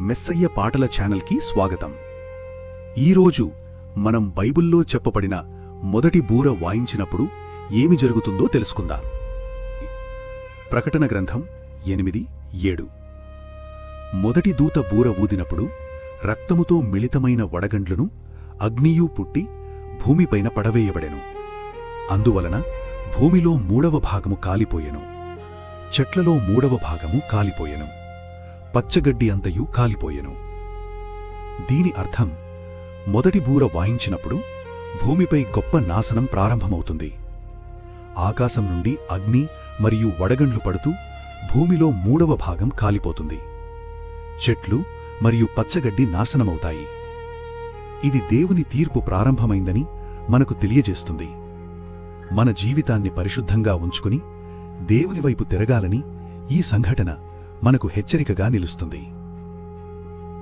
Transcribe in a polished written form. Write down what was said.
మెస్సయ్య పాటల ఛానల్కి స్వాగతం. ఈరోజు మనం బైబిల్లో చెప్పబడిన మొదటి బూర వాయించినప్పుడు ఏమి జరుగుతుందో తెలుసుకుందాం. ప్రకటన గ్రంథం 8:7. మొదటి దూత బూర ఊదినప్పుడు రక్తముతో మిళితమైన వడగండ్లును అగ్నియూ పుట్టి భూమిపైన పడవేయబడెను. అందువలన భూమిలో 3వ భాగము కాలిపోయెను, చెట్లలో 3వ భాగము కాలిపోయెను, పచ్చగడ్డి అంతయు కాలిపోయెను. దీని అర్థం, మొదటి బూర వాయించినప్పుడు భూమిపై గొప్ప నాశనం ప్రారంభమవుతుంది. ఆకాశం నుండి అగ్ని మరియు వడగండ్లు పడుతూ భూమిలో 3వ భాగం కాలిపోతుంది. చెట్లు మరియు పచ్చగడ్డి నాశనమవుతాయి. ఇది దేవుని తీర్పు ప్రారంభమైందని మనకు తెలియజేస్తుంది. మన జీవితాన్ని పరిశుద్ధంగా ఉంచుకుని దేవుని వైపు తిరగాలని ఈ సంఘటన మనకు హెచ్చరికగా నిలుస్తుంది.